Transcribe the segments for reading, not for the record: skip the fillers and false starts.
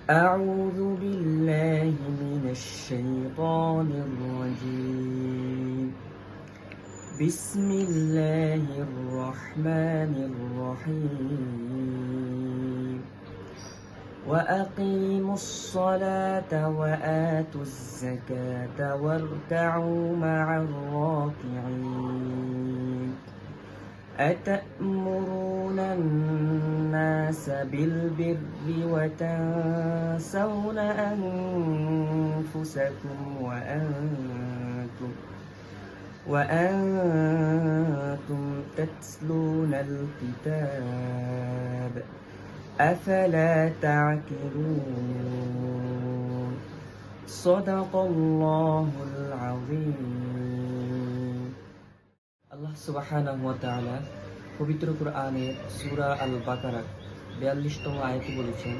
أعوذ بالله من الشيطان الرجيم بسم الله الرحمن الرحيم وأقيموا الصلاة وآتوا الزكاة واركعوا مع الراكعين أتأمرون الناس بالبر وتنسون أنفسكم وأنتم تتلون الكتاب أفلا تعقلون صدق الله العظيم আল্লাহ সুবহানাহু ওয়া তাআলা পবিত্র কোরআনের সূরা আল বাকারা 42তম আয়াতে বলেছেন,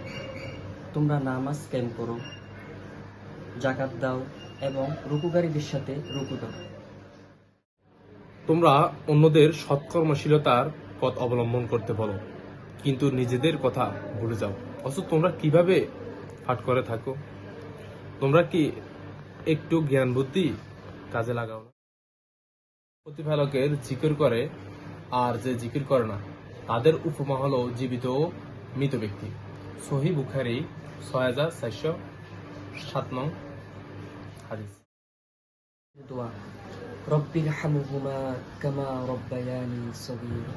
তোমরা নামাজ কায়েম করো, যাকাত দাও এবং রুকুকারীদের সাথে রুকু দাও। তোমরা অন্যদের সৎকর্মশীলতার পথ অবলম্বন করতে বলো, কিন্তু নিজেদের কথা ভুলে যাও। অথচ তোমরা কিভাবে পাঠ করে থাকো? তোমরা কি একটু জ্ঞান বুদ্ধি কাজে লাগাও না? প্রতিপালকের জিকির করে আর যে জিকির করে না, তাদের উপমা হলো জীবিত ও মৃত ব্যক্তি। সহিহ বুখারী 6407 নং হাদিস। দোয়া রব্বিরহামহুমা কামা রব্বায়ানি সগীরা।